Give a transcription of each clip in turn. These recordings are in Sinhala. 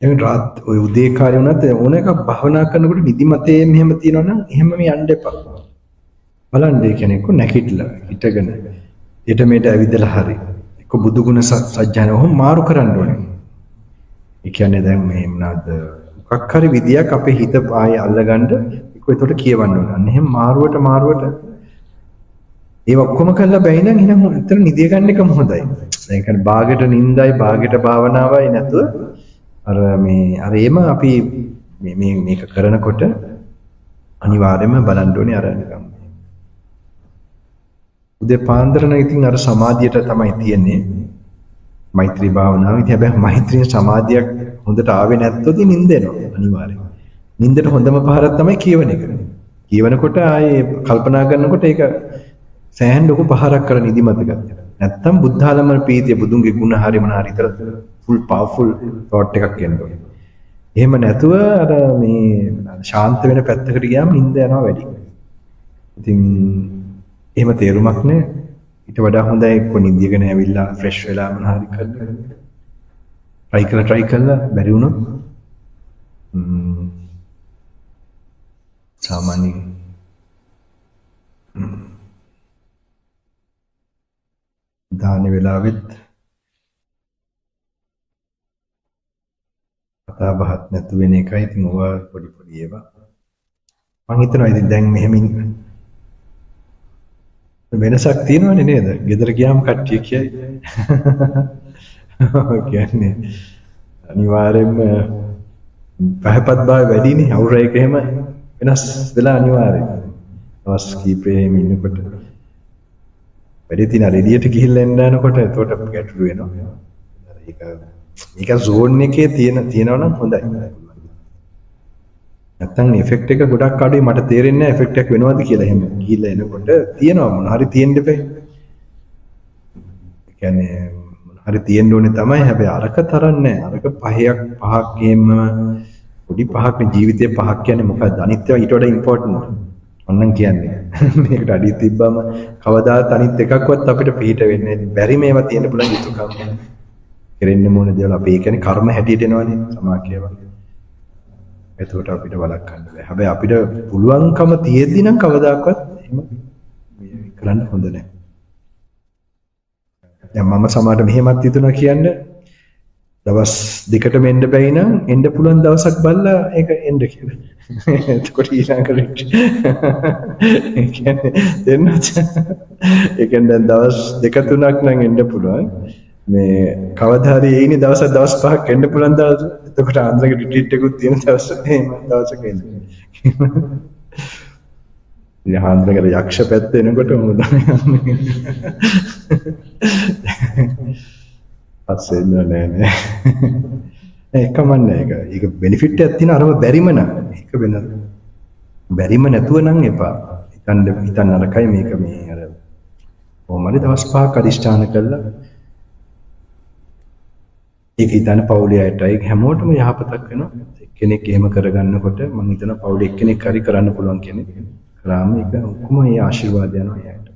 එහෙනම් රාත් ඔය උදේ කාලේ වුණත් ඕන එකක් භවනා කරනකොට නිදිමතේ මෙහෙම තියෙනවා නම් එහෙම මේ යන්න එපා. බලන්න ඒ කියන්නේ කො නැකිట్లా හිටගෙන ඊට මේට ඇවිදලා හරි. එක්ක බුදු ගුණ සත්‍යයන ඔහොම මාරු කරන්න ඕනේ. ඒ කියන්නේ දැන් මේ මොනවාද මොකක් හරි විදියක් අපේ හිත ආයේ අල්ලගන්න ඒක ඒකට කියවන්න ඕන. අන්න එහෙම මාරුවට ඒ ඔක්කොම කළා බැයි නම් එහෙනම් එතන නිදිය ගන්න එකම හොඳයි. දැන් කියන්නේ භාගයට නින්දයි භාගයට භාවනාවයි නැතුව අර එම අපි මේක කරනකොට අනිවාර්යයෙන්ම බලන්න ඕනේ අර නිකම් උදේ පාන්දර නම් ඉතින් අර සමාධියට තමයි තියෙන්නේ මෛත්‍රී භාවනාව. ඉතින් හැබැයි මෛත්‍රී සමාධියක් හොඳට ආවේ නැත්තොත් නිින්ද එනවා අනිවාර්යයෙන්. නිින්දට හොඳම පහරක් තමයි කියවන එක. කියවනකොට ආයේ කල්පනා කරනකොට ඒක සෑහෙන ලොකු පහරක් කරන නිදිමත ගන්න. නැත්තම් බුද්ධාලම ප්‍රීතිය බුදුන්ගේ ගුණ හරි මොන හරි විතර ෆුල් පවර්ෆුල් thought එකක් එනවා. එහෙම නැතුව අර මේ ශාන්ත වෙන පැත්තකට ගියාම නිින්ද යනවා වැඩි. ඉතින් එහෙම තේරුමක් නෑ. ඊට වඩා හොඳයි එක්ක නිදියගෙන ඇවිල්ලා ෆ්‍රෙෂ් වෙලා මොන හරි කරලා try කරලා බැරි වුණොත් සාමාන්‍ය දාන වෙලාවෙත් කතා බහක් නැතු වෙන එකයි. ඉතින් ඔවා පොඩි ඒවා මම හිතනවා ඉතින් දැන් මෙහෙම වෙනසක් තියෙනවනේ නේද? ගෙදර ගියාම කට්ටිය කියයි. කියන්නේ අනිවාර්යෙන්ම පහපත් බව වැඩිනේ. අවුර එක එහෙම වෙනස් වෙලා අනිවාර්යයෙන්. අවස් කීපෙම ඉන්නකොට වැඩි තින රෙඩියට ගිහිල්ලා එන්න යනකොට එතකොට ගැටලු වෙනවා. ඒක zone එකේ තියෙනවා නම් හොඳයි. නැත්තම් ඉෆෙක්ට් එක ගොඩක් අඩුයි. මට තේරෙන්නේ නැහැ ඉෆෙක්ට් එකක් වෙනවද කියලා. එහෙම ගිහිල්ලා එනකොට තියෙනවා මොන හරි තියෙන්න බෑ. ඒ කියන්නේ මොන හරි තියෙන්න ඕනේ තමයි. හැබැයි අරක තරම් නැහැ. අරක පහක් එහෙම පොඩි පහක් ජීවිතේ පහක් කියන්නේ මොකක්ද? අනිත් ඒවා ඊට වඩා ඉම්පෝටන්ට්. ඔන්නම් කියන්නේ. මේකට අඩිය තිබ්බම කවදාත් අනිත් එකක්වත් අපිට පිට වෙන්නේ නැහැ. බැරි මේවා තියෙන්න පුළුවන් යුතුයකම්. කෙරෙන්න ඕන දේවල් අපි ඒ කියන්නේ කර්ම හැටියට එනවනේ සමාඛ්‍යව. එතකොට අපිට වළක්වන්න බෑ. හැබැයි අපිට පුළුවන්කම තියෙද්දි නම් කවදාකවත් එහෙම කරන්න හොඳ නැහැ. දැන් මම සමහරට මෙහෙමත් හිතුණා කියන්නේ දවස් දෙකටම එන්න බැයි නම් එන්න පුළුවන් දවසක් බලලා ඒක එන්න කියලා. එතකොට ඊළඟට ඒ කියන්නේ දෙන්නත් ඒ කියන්නේ දැන් දවස් දෙක තුනක් නම් එන්න පුළුවන්. මේ කවදා හරි එයිනේ දවස් පහක් එන්න පුළුවන් දවස්. එතකොට ආන්දරගේ රිට්‍රීට් එකකුත් තියෙන දවස් එහෙම දවසක එන්නේ. ඉතින් ආන්දරගේ යක්ෂ පැත්ත එනකොට මොකද යන්නේ? පස්සේ නෑ. ඒකම නෑ. ඒක බෙනිෆිට් එකක් තියෙන අරම බැරිම නම් ඒක වෙන බැරිම නැතුව නම් එපා. හිතන්න නරකයි මේක මේ අර කොහොමද දවස් පහක් අදිෂ්ඨාන කළා. ඒක හිතන්න පවුලේ අයටයි හැමෝටම යහපතක් වෙනවා. එක්කෙනෙක් එහෙම කරගන්නකොට මම හිතනවා පවුලේ එක්කෙනෙක් හරි කරන්න පුළුවන් කෙනෙක් කරාම ඒක ඔක්කොම ඒ ආශිර්වාද යනවා එයාට.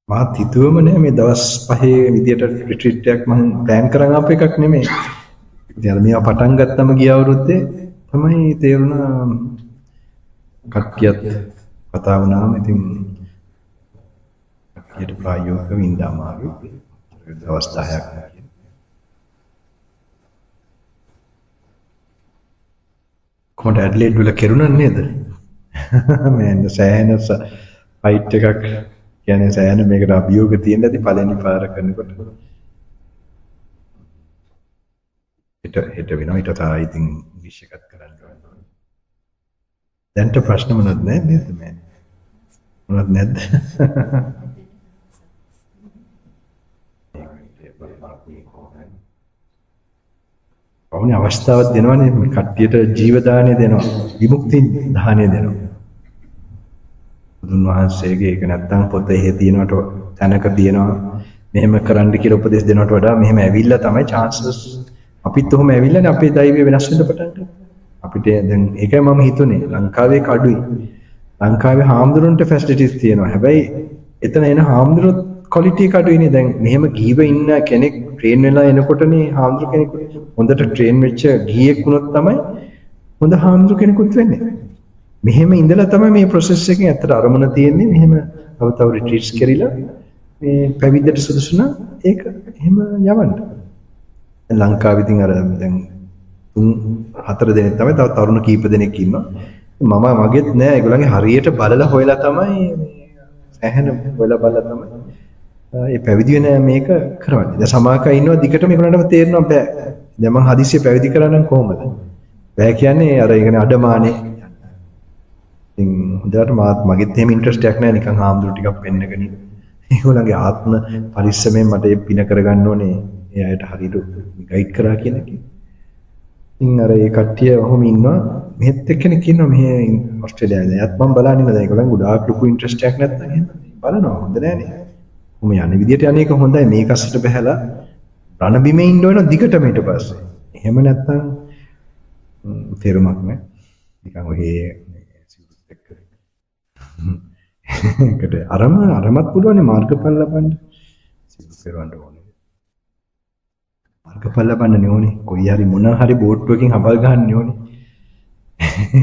මාත් හිතුවම නෑ මේ දවස් 5 විදියට රිට්‍රීට් එකක් මම ප්ලෑන් කරන් ආපු එකක් නෙමෙයි. ඉතින් අර මේවා පටන් ගත්තම ගිය අවුරුද්දේ තමයි තේරුණා කට්ටියත් කතා වුණාම ඉතින් ඊට ප්‍රායෝගිකව ඉඳා මාරු දවස් 10ක් කොහොමද ඇඩ්ලේඩ් වල කෙරුණා නේද? මම සෑහෙන ෆයිට් එකක් කියන්නේ සෑහෙන මේකට අභියෝග තියෙන ඇති පළවෙනි පාර කරනකොට. හෙට වෙනවා ඊට තායි ඉතින් ඉංග්‍රීසි එකක් කරන්න ඕනේ. දැන්ට ප්‍රශ්න මොනවද නේද මේ? මොනවද නැද්ද? ඔවුනේ අවස්ථාවක් දෙනවනේ මේ කට්ටියට ජීව දාණය දෙනවා. විමුක්ති දාණය දෙනවා. බුදුන් වහන්සේගේ ඒක නැත්තම් පොතේ තියෙනවට තැනක තියෙනවා මෙහෙම කරන්න කියලා උපදෙස් දෙනවට වඩා මෙහෙම ඇවිල්ලා තමයි chances අපිත් උහම ඇවිල්ලානේ අපේ දෛවය වෙනස් වෙන්න පටන් ගන්නවා. අපිට දැන් ඒකයි මම හිතුනේ ලංකාවේ කඩුයි. ලංකාවේ හාමුදුරන්ට ෆැසිලිටිස් තියෙනවා. හැබැයි එතන එන හාමුදුරුවෝ ක්වොලිටි එක අඩුයිනේ. දැන් මෙහෙම ගීව ඉන්න කෙනෙක් ට්‍රේන් වෙලා එනකොටනේ හාමුදුරු කෙනෙකුට හොඳට ට්‍රේන් වෙච්ච ගීයක් වුණොත් තමයි හොඳ හාමුදුරු කෙනෙකුත් වෙන්නේ. මෙහෙම ඉඳලා තමයි මේ process එකෙන් ඇත්තට අරමුණ තියෙන්නේ. මෙහෙම තව රිට්‍රීට්ස් කරලා මේ පැවිද්දට සුදුසු නම් ඒක එහෙම යවන්න. ලංකාවේ ඉතින් අර දැන් 3-4 දෙනෙක් තමයි, තව තරුණ කීප දෙනෙක් ඉන්නවා. මම මගෙත් නෑ, ඒගොල්ලන්ගේ හරියට බලලා හොයලා තමයි ඇහෙන හොයලා බලලා තමයි ඒ පැවිදි වෙන මේක කරවන්නේ. දැන් සමාකයි ඉන්නවා දිගටම ඒගොල්ලන්ටම තේරෙනවා බෑ. දැන් මම හදිස්සිය පැවිදි කරා නම් කොහොමද? බෑ කියන්නේ අර ඒ කියන්නේ අඩමානේ. ඉතින් හොඳට මගෙත් එහෙම ඉන්ට්‍රස්ට් එකක් නෑ නිකන් හාමුදුරු ටිකක් පෙන්නගෙන ඉන්න. ඒගොල්ලන්ගේ ආත්ම පරිස්සමෙන් මට ඒ පින කරගන්න ඕනේ. ඒ අයට හරියට ගයිඩ් කරා කියන එක. ඉතින් අර ඒ කට්ටිය ඔහොම ඉන්නවා. මෙහෙත් එක්කෙනෙක් ඉන්නවා මෙහෙ ඕස්ට්‍රේලියාවේ. එයාත් මම බලන්නේ නැහැ. ඒගොල්ලන් ගොඩාක් ලොකු ඉන්ට්‍රස්ට් එකක් නැත්නම් එහෙම බලනවා. හොඳ නෑනේ. කොහොම යන්නේ විදියට යන්නේ ඒක හොඳයි. මේක අස්සට බහැලා රණ බිමේ ඉන්න ඕන දිගටම ඊට පස්සේ. එහෙම නැත්නම් තේරුමක් නෑ. නිකන් ඔහේ සිවුරුත් එක්ක. ඒකට අරමත් පුළුවන් මාර්ගඵල ලබන්න. සිවුරු පෙරවන්න ඕනේ. මාර්ගඵල ලබන්න ඕනේ. කොයි හරි මොන හරි බෝට්ටුවකින් හබල් ගන්න ඕනේ.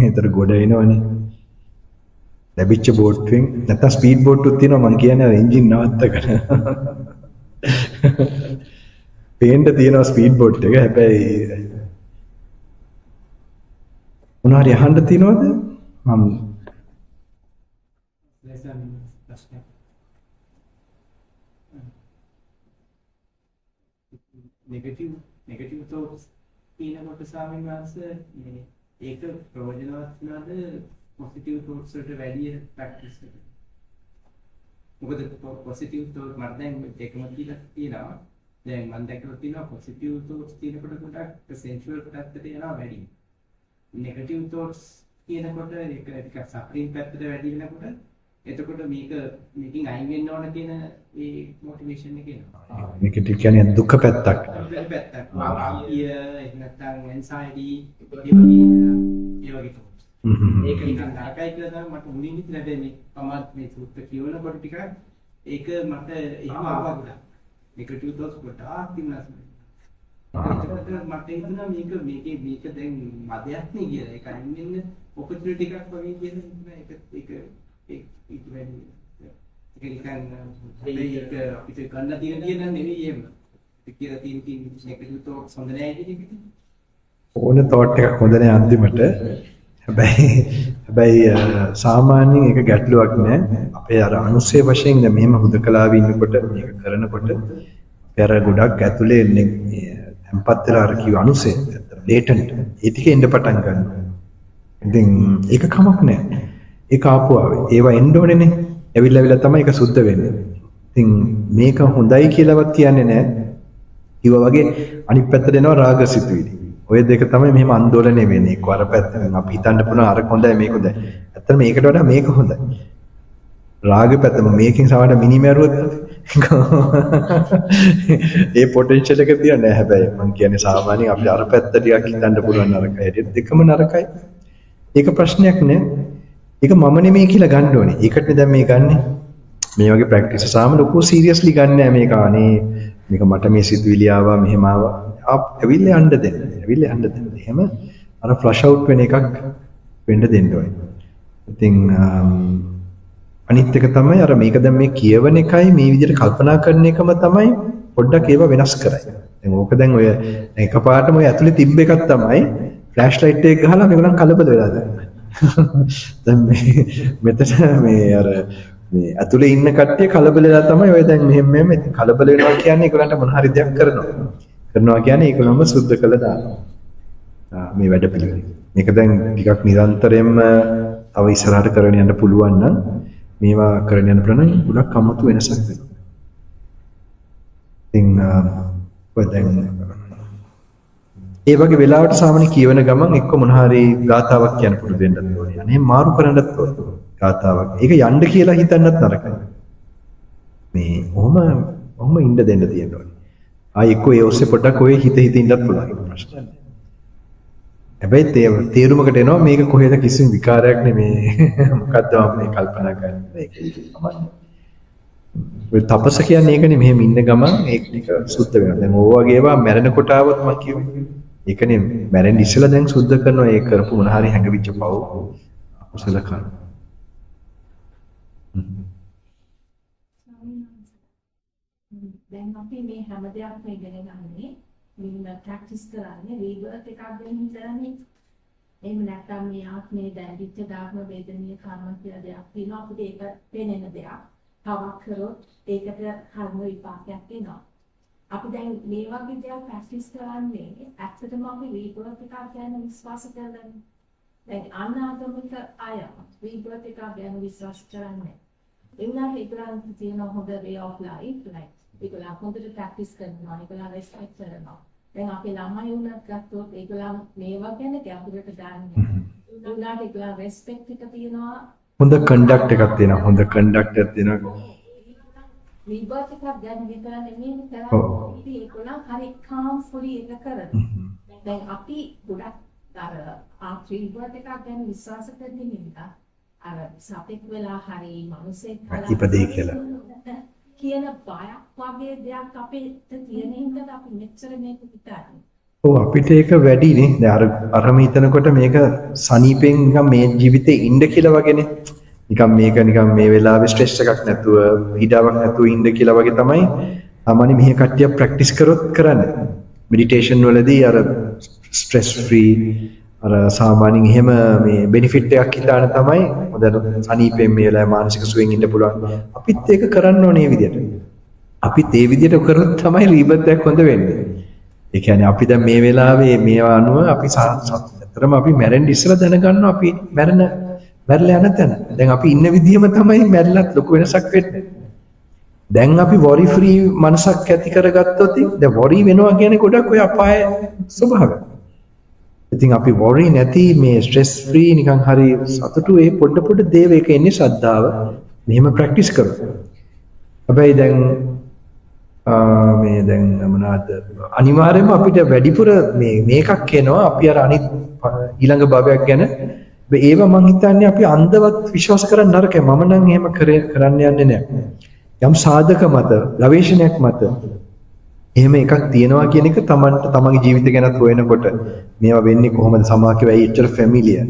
ඒතර ගොඩ එනවනේ. ලැබිච්ච බෝට්ටුවෙන් නැත්නම් ස්පීඩ් බෝට්ටුත් තියෙනවා මං කියන්නේ එන්ජින් නවත්තගෙන. පේන්න තියෙනවා ස්පීඩ් බෝට් එක. හැබැයි මොනවාරි අහන්න තියෙනවද? මම නෙගටිව් thoughts කියනකොට ස්වාමීන් වහන්සේ මේ ඒක ප්‍රයෝජනවත් නේද පොසිටිව් thoughts වලට වැඩි ප්‍රැක්ටිස් එක. මොකද පොසිටිව් thoughts මට දැන් එකම තියෙනවා. දැන් මම දැක්කලා තියෙනවා පොසිටිව් thoughts තියෙනකොට ගොඩක් සෙන්චුවල් පැත්තට යනවා වැඩි. නෙගටිව් thoughts කියනකොට ඒක ටිකක් සප්‍රීම් පැත්තට වැඩි වෙනකොට එතකොට මේකෙන් අයින් වෙන්න ඕන කියන ඒ මොටිවේෂන් එක එනවා. මේක කියන්නේ දුක පැත්තක්. ආපිය නැත්නම් ඇන්සයිටි ඒ වගේ thoughts. ඒක නිකන් නරකයි කියලා තමයි මට මුලින් හිතලා දැනෙන්නේ. මමත් මේ සූත්‍ර කියවනකොට ටිකක් ඒක මට එහෙම ආවා ගොඩක්. නෙගටිව් thoughts ගොඩාක් තිබුණා. ඒකට මට හිතුණා මේක දැන් මදයක් නේ කියලා. ඒක අයින් වෙන්න ඔපචුනිටි එකක් වගේ කියලා හිතුණා. ඒක වැඩි. ඒක නිකන් මේක අපිට ගන්න තියෙන දේ නම් නෙවෙයි එහෙම. ඒක කියලා තියෙන නෙගටිව් thoughts හොඳ නෑ කියන එක. ඕන thought එකක් හොඳ නෑ අන්තිමට. හැබැයි සාමාන්‍යයෙන් ඒක ගැටලුවක් නෑ. අපේ අර අනුසය වශයෙන් දැන් මෙහෙම හුදකලාවේ ඉන්නකොට මේක කරනකොට අපේ අර ගොඩක් ඇතුලේ tempat වෙලා අර කිව්ව අනුසය ලේටන්ට් ඒ ටික එන්න පටන් ගන්නවා. ඉතින් ඒක කමක් නෑ. ඒක ආපු ආවේ. ඒවා එන්න ඕනේනේ. ඇවිල්ලා තමයි ඒක සුද්ධ වෙන්නේ. ඉතින් මේක හොඳයි කියලාවත් කියන්නේ නෑ. ඊව වගේ අනිත් පැත්තට එනවා රාගසිතුවිලි. ඔය දෙක තමයි මෙහෙම ආందోලනය වෙන්නේ. එක්ක අර පැත්තෙන් අපි හිතන්න පුළුවන් අර හොඳයි මේක හොඳයි. ඇත්තට මේකට වඩා මේක හොඳයි. රාග පැත්තම මේකෙන් සමහරට මිනිමරුවොත් ඒ පොටෙන්ෂල් එක තියන්නේ නැහැ. හැබැයි මම කියන්නේ සාමාන්‍යයෙන් අපි අර පැත්ත ටිකක් හිතන්න පුළුවන් නරකයි. දෙකම නරකයි. ඒක ප්‍රශ්නයක් නෑ. ඒක මම නෙමෙයි කියලා ගන්න ඕනේ. ඒකට දැන් මේ ගන්නෙ. මේ වගේ ප්‍රැක්ටිස් සාම ලොකු සීරියස්ලි ගන්න නෑ මේක. අනේ මේක මට මේ සිතුවිලි ආවා මෙහෙම ආවා. ඇවිල්ලා යන්න දෙන්න. එහෙම අර ෆ්ලෂ් අවුට් වෙන එකක් වෙන්න දෙන්න ඕනේ. ඉතින් අනිත් එක තමයි අර මේක දැන් මේ කියවන එකයි මේ විදිහට කල්පනා කරන එකම තමයි පොඩ්ඩක් ඒව වෙනස් කරයි. දැන් ඕක දැන් ඔය එකපාරටම ඔය ඇතුලේ තිබ්බ එකක් තමයි ෆ්ලෑෂ් ලයිට් එක ගහලා මේගොල්ලන් කලබල වෙලා දැන්. දැන් මෙතන මේ අර මේ ඇතුලේ ඉන්න කට්ටිය කලබල වෙලා තමයි ඔය දැන් මෙහෙම ඉතින් කලබල වෙනවා කියන්නේ ඒගොල්ලන්ට මොන හරි දෙයක් කරනවා කියන්නේ ඒගොල්ලන්ම සුද්ධ කළා දානවා. මේ වැඩ පිළිවෙල. මේක දැන් ටිකක් නිරන්තරයෙන්ම තව ඉස්සරහට කරගෙන යන්න පුළුවන් නම් මේවා කරගෙන යන ප්‍රණ ගොඩක් අමුතු වෙනසක් වෙනවා. ඉතින් ඔය දැන් ඒ වගේ වෙලාවට සාමාන්‍ය කියවන ගමන් එක්ක මොන හරි ගාතාවක් කියන්න පුරුදු වෙන්නත් ඕනේ. අනේ මාරු කරන්නත් ඕනේ ගාතාවක්. ඒක යන්න කියලා හිතන්නත් නරකයි. මේ ඔහොම ඉන්න දෙන්න තියෙනවා. ආයි එක්ක ඒ ඔස්සේ පොඩක් ඔය හිත ඉන්නත් පුළුවන් ප්‍රශ්න. හැබැයි තේරුමකට එනවා මේක කොහෙද කිසිම විකාරයක් නෙමේ. මොකද්ද මේ කල්පනා කරන්නේ. ඒක තමයි. ඔය තපස කියන්නේ ඒකනේ මෙහෙම ඉන්න ගමන් ඒක ටික සුද්ධ වෙනවා. දැන් ඕවා වගේ ඒවා මැරෙනකොට ආවොත් මම කියුවේ. ඒකනේ මැරෙන්න ඉස්සෙල්ලා දැන් සුද්ධ කරනවා ඒ කරපු මොන හරි හැඟවිච්ච පව් අකුසල කර්ම. දැන් අපි මේ හැම දෙයක්ම ඉගෙන ගන්නේ මේ ප්‍රැක්ටිස් කරන්නේ රීබර්ත් එකක් ගැන හිතන්නේ. එහෙම නැත්නම් මේ ආත්මේ දැරිච්ච ධර්ම වේදනීය කර්ම කියලා දෙයක් තියෙනවා. අපිට ඒක පේනෙන දෙයක්. තවක් කරොත් ඒකට කර්ම විපාකයක් එනවා. අපි දැන් මේ වගේ දේවල් ප්‍රැක්ටිස් කරන්නේ ඇත්තටම අපි රීබර්ත් එකක් ගැන විශ්වාස කරලා දැන් අනාගමික අය රීබර්ත් එකක් ගැන විශ්වාස කරන්නේ. ඒගොල්ලන්ට ඒගොල්ලන්ට තියෙන හොඳ way of life like ඒගොල්ලන් හොඳට ප්‍රැක්ටිස් කරනවා. ඒගොල්ලන් රෙස්පෙක්ට් කරනවා. දැන් අපේ ළමයි වුණත් ගත්තොත් ඒගොල්ලන් මේවා ගැන ගැඹුරට දාන්නේ. ඒගොල්ලන්ට ඒගොල්ලන් රෙස්පෙක්ට් එක තියෙනවා. හොඳ කන්ඩක්ට් එකක් තියෙනවා. හොඳ කන්ඩක්ට් එකක් තියෙනවා. රීබර්ත් එකක් ගැන විතර නෙමෙයි කරන්නේ. ඉතින් ඒගොල්ලන් හරි කාම්ෆුලි එක කරනවා. දැන් අපි ගොඩක් අර රීබර්ත් එකක් ගැන විශ්වාස කරන්නේ නිසා අර සතෙක් වෙලා හරි මිනිසෙක් ඉපදේ කියලා කියන බයක් වගේ දෙයක් අපිට තියෙන හින්දා අපි මෙච්චර මේක හිතන්නේ. ඔව් අපිට ඒක වැඩිනේ. දැන් අරම හිතනකොට මේක සනීපෙන් නිකන් මේ ජීවිතේ ඉන්න කියලා වගේනේ. නිකන් මේක නිකන් මේ වෙලාවේ ස්ට්‍රෙස් එකක් නැතුව හිඩාවක් නැතුව ඉන්න කියලා වගේ තමයි සාමාන්‍ය මෙහි කට්ටිය ප්‍රැක්ටිස් කරොත් කරන්නේ. මෙඩිටේෂන් වලදී අර ස්ට්‍රෙස් ෆ්‍රී අර සාමාන්‍යයෙන් එහෙම මේ බෙනිෆිට් එකක් හිතාන තමයි හොඳට සනීපෙන් මේ වෙලාවේ මානසික සුවයෙන් ඉන්න පුළුවන්. අපිත් ඒක කරන්න ඕනේ මේ විදිහට. අපිත් ඒ විදිහට කරොත් තමයි රීබර්ත් එකක් හොඳ වෙන්නේ. ඒ කියන්නේ අපි දැන් මේ වෙලාවේ මේවා අනුව අපි ඇත්තටම අපි මැරෙන්න ඉස්සෙල්ලා දැනගන්නවා අපි මැරලා යන තැන. දැන් අපි ඉන්න විදිහම තමයි මැරලත් ලොකු වෙනසක් වෙන්නේ. දැන් අපි worry free මනසක් ඇති කරගත්තොත් දැන් worry වෙනවා කියන්නේ ගොඩක් ඔය අපාය ස්වභාවය. ඉතින් අපි worry නැති මේ stress free නිකන් හරි සතුටු ඒ පොඩ දේව එක එන්නේ ශ්‍රද්ධාව. මෙහෙම ප්‍රැක්ටිස් කරමු. හැබැයි දැන් මේ දැන් මොනවාද අනිවාර්යයෙන්ම අපිට වැඩිපුර මේකක් එනවා අපි අර අනිත් ඊළඟ භවයක් ගැන ඒවා මං හිතන්නේ අපි අන්ධවත් විශ්වාස කරන්න නරකයි. මම නම් එහෙම කරන්න යන්නේ නැහැ. යම් සාධක මත ගවේෂණයක් මත එහෙම එකක් තියෙනවා කියන එක තමන්ගේ ජීවිතය ගැනත් හොයනකොට මේවා වෙන්නේ කොහොමද සමාජයේ වෙයි එච්චර ෆැමිලියර්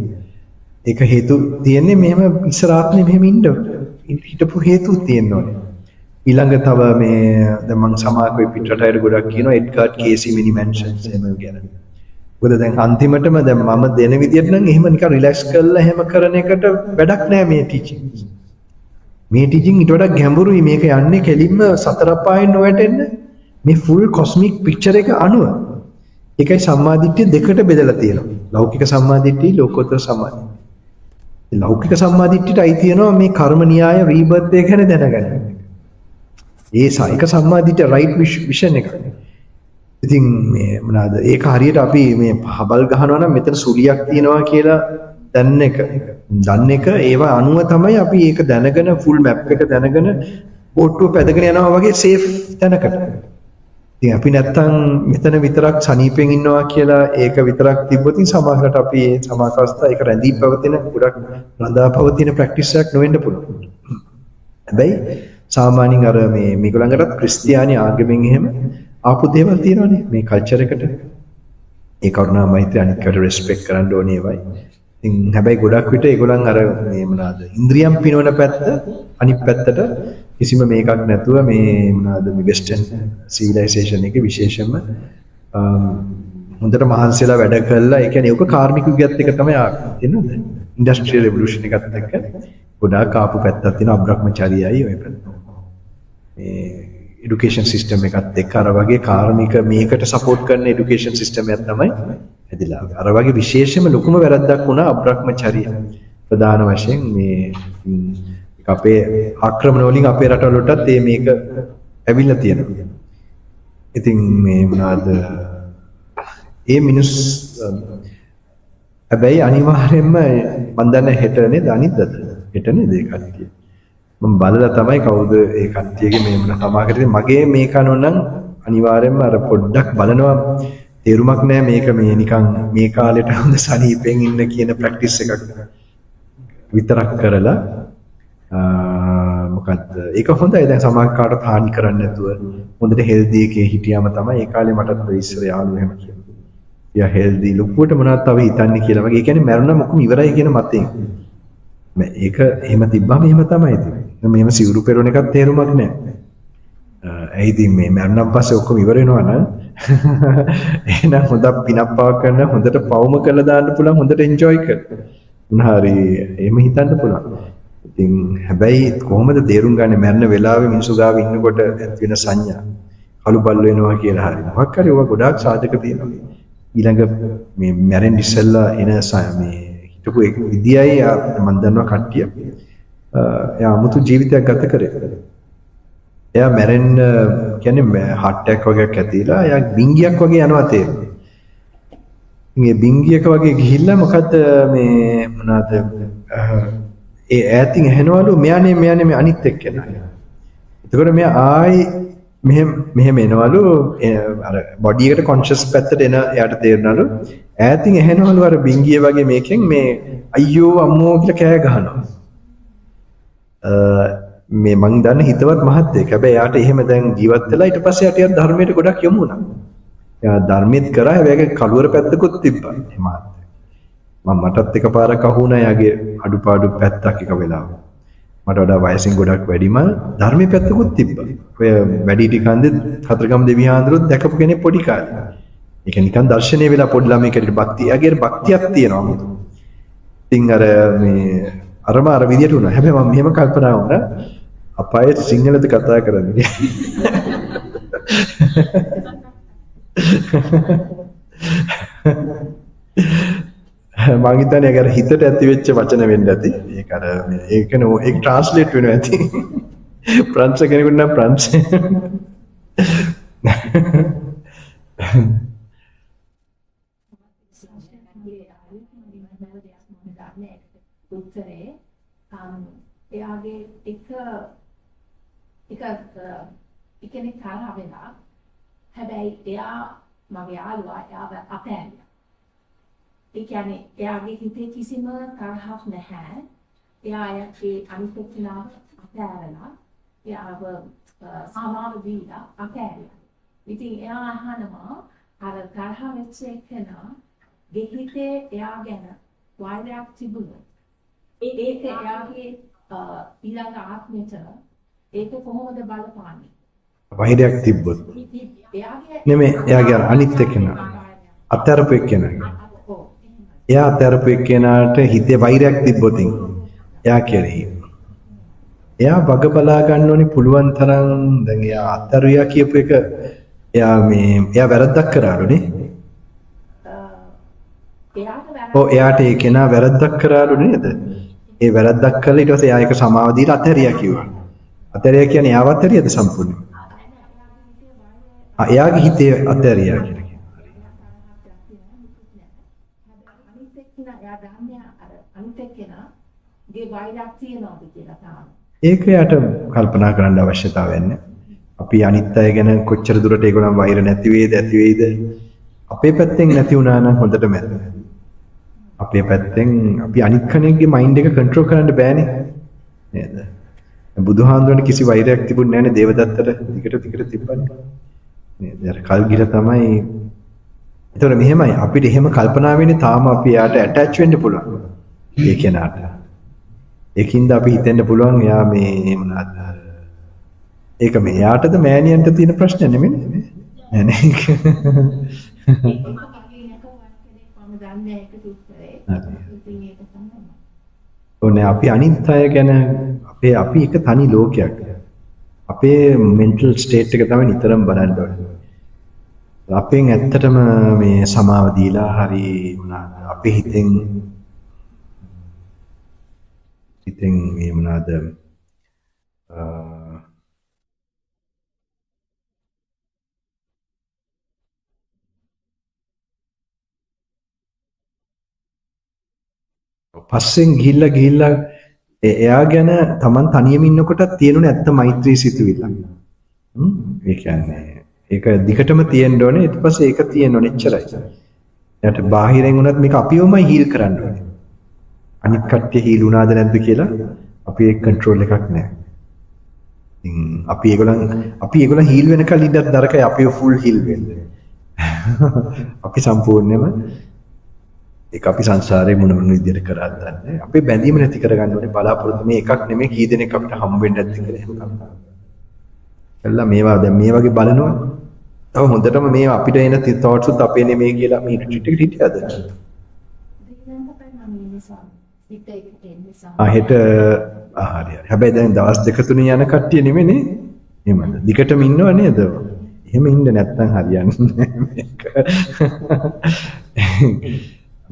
ඒක හේතු තියෙන්නේ මෙහෙම ඉස්සරහට මෙහෙම ඉන්න හිටපු හේතු තියෙනෝනේ. ඊළඟ තව මේ දැන් මම සමාජයේ පිටරටයට ගොඩක් කියනවා එඩ්ගාඩ් කේසි මිනි මැන්ෂන්ස් එහෙම ගැන. මොකද දැන් අන්තිමටම දැන් මම දෙන විදියට නම් එහෙම නිකන් රිලැක්ස් කරලා එහෙම කරන එකට වැඩක් නැහැ මේ ටීචින්. මේ ටීචින් ඊට වඩා ගැඹුරුයි. මේක යන්නේ කෙලින්ම සතර පායෙන් නොවැටෙන්න මේ ෆුල් කොස්මික් පික්චර් එක අනුව. ඒකයි සම්මාදිට්ඨිය දෙකට බෙදලා තියෙනවා. ලෞකික සම්මාදිට්ඨිය, ලෝකෝත්තර සම්මාදිට්ඨිය. ලෞකික සම්මාදිට්ඨියට අයි තියෙනවා මේ කර්ම න්‍යාය රීබර්ත් එක ගැන දැනගන්න. ඒ සායික සම්මාදිට්ඨිය රයිට් විෂන් එක. ඉතින් මේ මොනවාද ඒක හරියට අපි මේ හබල් ගහනවා නම් මෙතන සුලියක් තියෙනවා කියලා දන්න එක ඒවා අනුව තමයි අපි ඒක දැනගෙන ෆුල් මැප් එක දැනගෙන බෝට්ටුව පැදගෙන යනවා වගේ සේෆ් තැනකට. ඉතින් අපි නැත්තම් මෙතන විතරක් සනීපෙන් ඉන්නවා කියලා ඒක විතරක් තිබ්බොත් සමාජයට අපි මේ සමාජස්ථා ඒක රැඳී පවතින ගොඩක් රඳා පවතින ප්‍රැක්ටිස් එකක් නොවෙන්න පුළුවන්. හැබැයි සාමාන්‍යයෙන් අර මේගොල්ලන්ටත් ක්‍රිස්තියානි ආගමෙන් එහෙම ආපු දේවල් තියෙනවානේ මේ කල්චර් එකට. ඒ කරුණා මෛත්‍රී අනිකට රෙස්පෙක්ට් කරන්න ඕනේ ඒවයි. ඉතින් හැබැයි ගොඩක් විට ඒගොල්ලන් අර මේ මොනවාද ඉන්ද්‍රියම් පිනවන පැත්ත අනිත් පැත්තට කිසිම මේකක් නැතුව මේ මොනවාද මේ වෙස්ටර්න් සිවිලයිසේෂන් එකේ විශේෂයෙන්ම හොඳට මහන්සියලා වැඩ කළා. ඒ කියන්නේ ඒක කාර්මික යුගයත් එක තමයි ආන්නේ. ඉන්ඩස්ට්‍රියල් රෙවොලුෂන් එකත් එක්ක ගොඩාක් ආපු පැත්තක් තියෙනවා අබ්‍රහ්මචාරියයි ඔය පැත්ත. මේ এডুকেෂන් සිස්ටම් එකත් එක්ක අර වගේ කාර්මික මේකට සපෝට් කරන এডুকেෂන් සිස්ටම් එකක් තමයි හැදිලා. අර වගේ විශේෂයෙන්ම ලොකුම වැරද්දක් වුණා අබ්‍රහ්මචාරිය. ප්‍රධාන වශයෙන් මේ අපේ ආක්‍රමණ වලින් අපේ රටවලටත් මේක ඇවිල්ලා තියෙනවා. ඉතින් මේ මොනවාද ඒ මිනිස් හැබැයි අනිවාර්යයෙන්ම මම දන්නේ හෙට නේද අනිද්දාද හෙට නේද ඒ කට්ටිය මම බලලා තමයි කවුද ඒ කට්ටියගේ මේ මොන තමාකට මගේ මේක අනුනම් අනිවාර්යයෙන්ම අර පොඩ්ඩක් බලනවා තේරුමක් නැහැ මේක මේ නිකන් මේ කාලේට හොඳ සනීපෙන් ඉන්න කියන ප්‍රැක්ටිස් එකක් විතරක් කරලා මොකක්ද ඒක හොඳයි දැන් සමහර කාටත් හානි කරන්නේ නැතුව හොඳට හෙල්දි එකේ හිටියාම තමයි ඒ කාලේ මටත් ඉස්සර යාළුවෝ එහෙම කියනවා. යා හෙල්දි ලොකුවට මොනවද තව හිතන්නේ කියලා වගේ. ඒ කියන්නේ මැරුණා මොකම ඉවරයි කියන මතයෙන්. මේක එහෙම තිබ්බම එහෙම තමයි ඉතින්. මෙහෙම සිවුරු පෙරවන එකක් තේරුමක් නැහැ. ඒ ඉතින් මේ මැරුණාන් පස්සේ ඔක්කොම ඉවර වෙනවා නම් එහෙනම් හොඳක් පිනක් පවක් කරන හොඳට පවුම කරලා දාන්න පුළුවන් හොඳට එන්ජොයි කරන්න. උනාරි එහෙම හිතන්න පුළුවන්. ඉතින් හැබැයි කොහොමද තේරුම් ගන්නේ මැරෙන වෙලාවේ මිනිස්සු ගාව ඉන්නකොට ඇති වෙන සංඥා කළු බල්ල වෙනවා කියලා හරි. මොකක් හරි ඔය ගොඩාක් සාධක තියෙනවා. ඊළඟ මේ මැරෙන්න ඉස්සෙල්ලා එන මේ හිටපු එක විදියයි මම දන්නවා කට්ටිය. එයා 아무තු ජීවිතයක් ගත කරේ. එයා මැරෙන්න කියන්නේ heart attack වගේක් ඇතිලා එයා බින්ගියක් වගේ යනවා තේරෙන්නේ. මේ බින්ගියක වගේ ගිහිල්ලා මොකද මේ මොනවාද ඒ ඈතින් ඇහෙනවලු මෙයානේ මේ අනිත් එක්කෙනා. එතකොට මෙයා ආයි මෙහෙම එනවලු අර බොඩි එකට කොන්ෂස් පැත්තට එන එයාට තේරෙනවලු ඈතින් ඇහෙනවලු අර බින්ගිය වගේ මේකෙන් මේ අයියෝ අම්මෝ කියලා කෑ ගහනවා. මේ මං දන්න හිතවත් මහත්තයෙක්. හැබැයි යාට එහෙම දැන් ජීවත් වෙලා ඊට පස්සේ යට ධර්මයට ගොඩක් යොමු වුණා. එයා ධර්මෙත් කරා හැබැයි කලවර පැත්තකුත් තිබ්බා. ඒ මහත්තයා. මටත් එකපාරක් අහු වුණා යාගේ අඩුපාඩු පැත්තක් එක වෙලාවක. මට වඩා වයසින් ගොඩක් වැඩිම ධර්මයේ පැත්තකුත් තිබ්බා. ඔය වැඩිහිටි කන්දේ කතරගම දෙවිහාඳුරුත් දැකපු කෙනෙක් පොඩි කාලේ. ඒක නිකන් දර්ශනීය වෙලා පොඩි ළමයෙක්ට භක්තිය. යාගේ භක්තියක් තියෙනවා. ඉතින් අර විදියට වුණා. හැබැයි මම මෙහෙම කල්පනා වුණා අපායේ සිංහලද කතා කරන්නේ. මම හිතන්නේ ඒක හිතට ඇති වෙච්ච වචන වෙන්න ඇති. ඒක ඒක ට්‍රාන්ස්ලේට් වෙනවා ඇති. ප්‍රංශ කෙනෙකුට නම් ප්‍රංශ. උත්තරේ එයාගේ එක කෙනෙක් තරහ වෙලා හැබැයි එයා මගේ යාළුවා එයාව අපෑරියා. ඒ කියන්නේ එයාගේ හිතේ කිසිම තරහක් නැහැ. එයා ඒ අනිත් කෙනාව අපෑරලා එයාව සමාව දීලා අපෑරියා. ඉතින් එයා අහනවා අර තරහ වෙච්ච කෙනා දෙහිතේ එයා ගැන වෛරයක් තිබුණා. ඒක එයාගේ ඊළඟ ආත්මයට ඒක කොහොමද බලපාන්නේ? වෛරයක් තිබ්බොත් නෙමෙයි එයාගේ අනිත් එක්කෙනා අත්තරපු එක්කෙනා. එයා අත්තරපු එක්කෙනාට හිතේ වෛරයක් තිබ්බොත් එයා කෙරෙහි එයා වග බලා ගන්න ඕනේ පුළුවන් තරම්. දැන් එයා අත්තරුයා කියපු එක එයා වැරද්දක් කරාලුනේ. එයාට ඒ කෙනා වැරද්දක් කරාලු නේද? ඒ වැරද්දක් කළා ඊට පස්සේ එයා ඒක සමාව දීලා අතහැරියා කිව්වා. අතහැරියා කියන්නේ එයාව අතහැරියද සම්පූර්ණයෙන්? එයාගේ හිතේ අතහැරියා කියලා කියනවා. ඒක යාට කල්පනා කරන්න අවශ්‍යතාවයක් නැහැ. අපි අනිත් අය ගැන කොච්චර දුරට ඒගොල්ලන් වෛර නැති වේද ඇති වේද අපේ පැත්තෙන් නැති වුණා නම් හොඳට මැද. අපේ පැත්තෙන් අපි අනිත් කෙනෙක්ගේ මයින්ඩ් එක කන්ට්‍රෝල් කරන්න බෑනේ නේද? බුදුහාඳුරනේ කිසි වෛරයක් තිබුණේ නැහැනේ දේවදත්තට ටිකට තිබ්බනේ නේද? අර කල් ගිල තමයි. ඒතකොට මෙහෙමයි අපිට එහෙම කල්පනා වෙන්නේ තාම අපි යාට ඇටච් වෙන්න පුළුවන්. ඒ කෙනාට. ඒකින්ද අපි හිතෙන්න පුළුවන් එයා මේ මොනවාද? ඒක මේ යාටද මෑණියන්ට තියෙන ප්‍රශ්න නෙමෙයි නේ. ඕනේ අපි අනිත් අය ගැන අපි එක තනි ලෝකයක්. අපේ මෙන්ටල් ස්ටේට් එක තමයි නිතරම බලන්න ඕනේ. අපෙන් ඇත්තටම මේ සමාව දීලා හරි මොනවාද අපේ හිතෙන් මේ මොනවාද පස්සෙන් ගිහිල්ලා එයා ගැන Taman තනියම ඉන්නකොටත් තියෙනුනේ ඇත්ත මෛත්‍රී සිතුවිල්ල. ඒ කියන්නේ ඒක දිගටම තියෙන්න ඕනේ. ඊට පස්සේ ඒක තියෙන්න ඕනේ එච්චරයි. එයාට බාහිරෙන් උනත් මේක අපිවමයි හීල් කරන්න ඕනේ. අනිත් කට්ටිය හීල් වුණාද නැද්ද කියලා අපි ඒක කන්ට්‍රෝල් එකක් නැහැ. ඉතින් අපි ඒගොල්ලන් හීල් වෙනකල් ඉඳලා දරකයි අපි ෆුල් හීල් වෙන්නේ. අපි සම්පූර්ණයෙන්ම ඒක අපි සංසාරේ මොන විදියට කරාද දන්නේ. අපේ බැඳීම නැති කරගන්න ඕනේ බලාපොරොත්තු මේ එකක් නෙමෙයි කී දෙනෙක් අපිට හම්බ වෙන්න ඇද්ද කියලා එහෙම කරනවා. එල්ලා මේවා දැන් මේ වගේ බලනවා. තව හොඳටම මේ අපිට එන thoughts උත් අපේ නෙමෙයි කියලා මේ ට්‍රිට් එකට හිටියද? හෙට හරි. හැබැයි දැන් දවස් දෙක තුන යන කට්ටිය නෙමෙයිනේ. එහෙමද? දිගටම ඉන්නව නේද? එහෙම ඉන්න නැත්නම් හරියන්නේ නැහැ.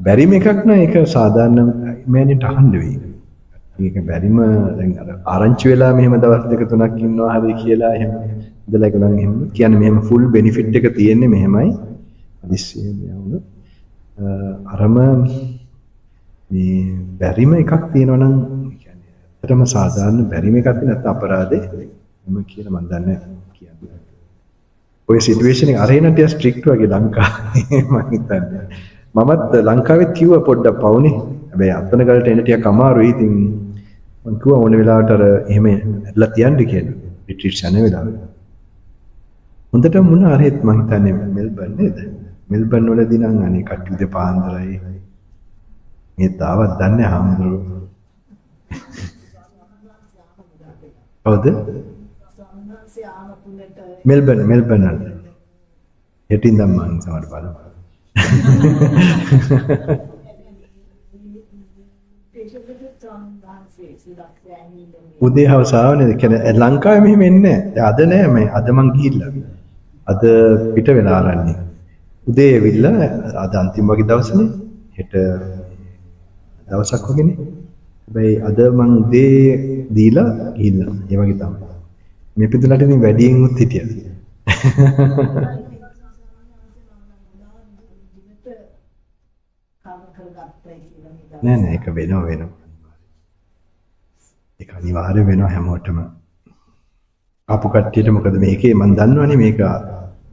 බැරිම එකක් නෑ ඒක සාමාන්‍ය මෑණිට අහන්න වෙයි. මේක බැරිම දැන් අර ආරංචි වෙලා මෙහෙම දවස් දෙක තුනක් ඉන්නවා හරි කියලා එහෙම ඉඳලා ඒක නම් එහෙම කියන්නේ මෙහෙම ෆුල් බෙනිෆිට් එක තියෙන්නේ මෙහෙමයි. හදිස්සියෙන් යවුන. අරම මේ බැරිම එකක් තියෙනවා නම් කියන්නේ ඇත්තටම සාමාන්‍ය බැරිම එකක් නැත්නම් අපරාධේ එහෙම කියලා මම දන්නේ කියන්නේ. ඔය සිටුේෂන් එක අරේන ටික ස්ට්‍රික්ට් වගේ ලංකාවේ මම හිතන්නේ. මමත් ලංකාවෙත් කිව්වා පොඩ්ඩක් පවුනේ. හැබැයි අත්තන ගලට එන ටිකක් අමාරුයි. ඉතින් මම කිව්වා ඕන වෙලාවට අර එහෙම ඇදලා තියන්න කියලා. රිට්‍රීට්ස් යන වෙලාවට. හොඳට මුණ අරහෙත් මම හිතන්නේ මෙල්බන් නේද? මෙල්බන් වලදී නම් අනේ කට්ටිය දෙපාන්දරයි. මේ තාවත් දන්නේ හාමුදුරුවෝ. හවුද? මෙල්බන් වල. හෙටින් නම් මම සමහර බලන්න. උදේ හවසාව නේද කියන්නේ ලංකාවේ මෙහෙම එන්නේ නැහැ. අද නෑ මේ අද මං ගිහිල්ලා. අද පිට වෙලා ආරන්නේ. උදේ ඇවිල්ලා අද අන්තිම වගේ දවසනේ. හෙට දවසක් වගේනේ. හැබැයි අද මං උදේ දීලා ගිහිල්ලා. ඒ වගේ තමයි. මේ පිටුලට ඉතින් වැඩියෙන් උත් හිටියා. නෑ ඒක වෙනවා. ඒක අනිවාර්ය වෙනවා හැමෝටම. ආපු කට්ටියට මොකද මේකේ මම දන්නවනේ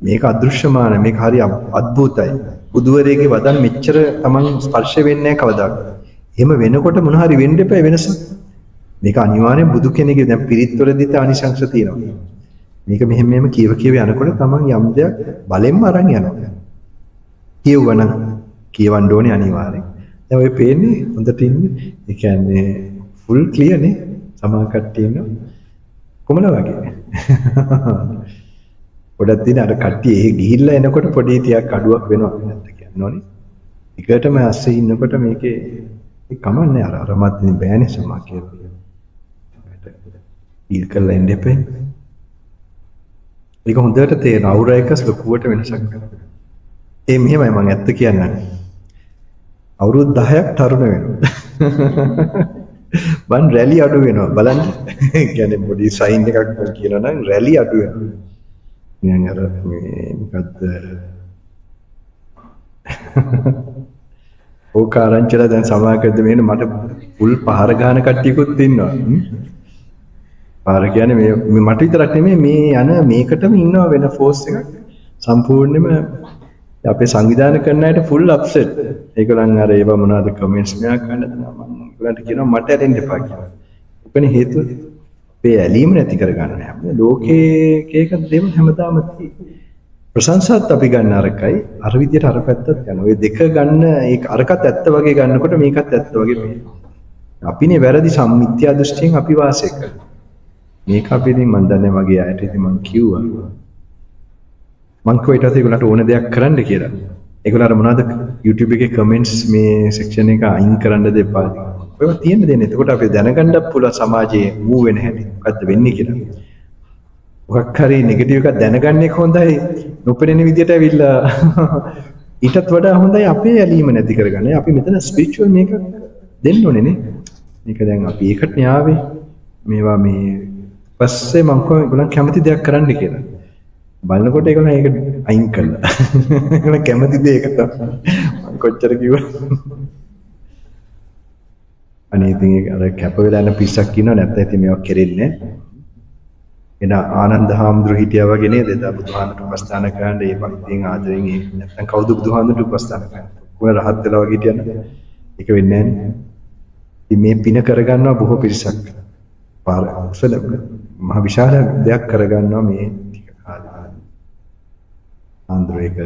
මේක අදෘශ්‍යමාන මේක හරි අద్භූතයි. බුදුවරයෙක්ගේ වදන් මෙච්චර Taman ස්පර්ශ වෙන්නේ නැහැ කවදාවත්. එහෙම වෙනකොට මොන හරි වෙන්න එපා වෙනස. මේක අනිවාර්යෙන් බුදු කෙනෙක්ගේ දැන් පිරිත්වලදීත් ආනිසංශ තියෙනවා. මේක මෙහෙම කියව යනකොට Taman යම් දෙයක් බලෙන්ම අරන් යනවා. කියවනම් කියවන්න ඕනේ අනිවාර්යෙන්. දැන් ඔය පේන්නේ හොඳට ඉන්නේ. ඒ කියන්නේ ෆුල් ක්ලියර් නේ. සමහර කට්ටිය ඉන්නවා. කොමල වගේ. පොඩක් දින අර කට්ටිය එහෙ ගිහිල්ලා එනකොට පොඩි ටිකක් අඩුවක් වෙනවා නැත්ද කියනෝනේ. එකටම ඇස්සේ ඉන්නකොට මේකේ කමන්නේ අරමත් බෑනේ සමහර කියලා. ඊල් කරලා ඉන්න එපේ. ඒක හොඳට තේරෙන අවුරයකස් ලොකුවට වෙනසක් කරනවා. ඒ මෙහෙමයි මම ඇත්ත කියන්නම්. අවුරුදු 10ක් තරුණ වෙනවා. වන් රැලි අඩු වෙනවා බලන්න. ඒ කියන්නේ පොඩි සයින් එකක් කියනවා නම් රැලි අඩු වෙනවා. නිකන් අර මේ මොකද්ද? ඕක ආරංචිලා දැන් සමාකද්ද මෙන්න මට පුල් පහර ගන්න කට්ටියකුත් ඉන්නවා. පාර කියන්නේ මේ මට විතරක් නෙමෙයි මේ යන මේකටම ඉන්නවා වෙන ෆෝස් එකක්. සම්පූර්ණයෙන්ම අපේ සංවිධානය කරන අයට ෆුල් අප්සෙට්. ඒගොල්ලන් අර ඒව මොනවද කමෙන්ට්ස් මෙයා කරන්න මම ඒගොල්ලන්ට කියනවා මට ඇරෙන්න එපා කියලා. ඒකනේ හේතුව. අපේ ඇලීම නැති කරගන්න හැම ලෝකේ එක දෙම හැමදාම ප්‍රශංසාත් අපි ගන්න අරකයි අර විදියට අර පැත්තත් යන. ඔය දෙක ගන්න ඒක අරකත් ඇත්ත වගේ ගන්නකොට මේකත් ඇත්ත වගේ පේනවා. අපිනේ වැරදි සම්මිත්‍යා දෘෂ්ටියෙන් අපි වාසය කරනවා. මේක අපි ඉතින් මන් දන්නේ මගේ අයට ඉතින් මං කිව්වා. මං කොයිටද ඒගොල්ලන්ට ඕන දෙයක් කරන්න කියලා. ඒගොල්ලෝ අර මොනවද YouTube එකේ කමෙන්ට්ස් මේ සෙක්ෂන් එක අයින් කරන්න දෙපා. ඔයව තියෙන්න දෙන්නේ. එතකොට අපි දැනගන්නත් පුළුවන් සමාජයේ මූව් වෙන හැටි. මොකද්ද වෙන්නේ කියලා. මොකක් හරි නෙගටිව් එකක් දැනගන්න එක හොඳයි. නොපෙනෙන විදියට ඇවිල්ලා ඊටත් වඩා හොඳයි අපේ ඇලීම නැති කරගන්න. අපි මෙතන ස්පිරිචුවල් මේක දෙන්න ඕනේ නේ. මේක දැන් අපි ඒකට න්යාවේ මේවා මේ පස්සේ මං කොහොමද ඒගොල්ලන් කැමති දෙයක් කරන්න කියලා. බලනකොට ඒගොල්ලන් ඒක අයින් කළා. ඒගොල්ලන් කැමති දේ ඒක තමයි. මං කොච්චර කිව්වා. අනේ ඉතින් ඒක අර කැප වෙලා යන පිස්සක් ඉන්නව නැත්නම් ඉතින් මේවා කෙරෙන්නේ නැහැ. එන ආනන්ද හාමුදුරු හිටියා වගේ නේද? එදා බුදුහාමුදුරුවෝ උපස්ථාන කරන්න ඒ භක්තියෙන් ආදරෙන් ඒ නැත්නම් කවුද බුදුහාමුදුරුවෝ උපස්ථාන කරන්නේ? කොහේ රහත් වෙලා වගේ හිටියන. ඒක වෙන්නේ නැහැ නේ. ඉතින් මේ පින කරගන්නවා බොහෝ පිරිසක්. පාර උසල මහ විශාල දෙයක් කරගන්නවා මේ ටික කාලේ. ආන්දරේක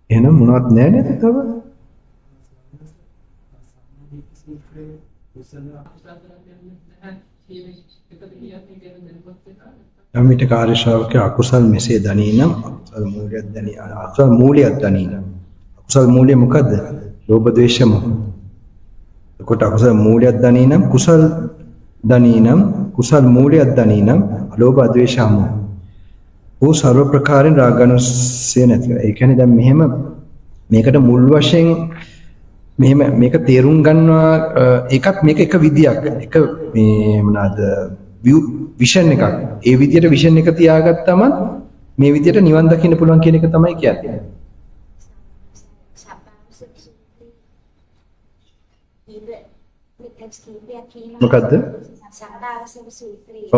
එහෙනම් මොනවත් නැහැ නේද තව? යම්විට කාර්ය ශ්‍රාවකයා අකුසල් මෙසේ දනී නම් අකුසල් මූලයක් දනී අකුසල් මූලයක් දනී නම් අකුසල් මූලය මොකද්ද? ලෝභ ද්වේෂ මොහ. එතකොට අකුසල් මූලයක් දනී නම් කුසල් දනී නම් කුසල් මූලයක් දනී නම් අලෝභ අද්වේෂ මොහ. ਉਹ ਸਰව ප්‍රකාරයෙන් රාගානුසය නැති. ඒ කියන්නේ දැන් මෙහෙම මේකට මුල් වශයෙන් මෙහෙම මේක තේරුම් ගන්නවා එකක් මේක එක විදියක් එක මේ මොනවාද විෂන් එකක්. ඒ විදියට විෂන් එක තියාගත්තම මේ විදියට නිවන් දකින්න පුළුවන් කියන එක තමයි කියන්නේ. මොකද්ද? සම්බාරසම සූත්‍රයේ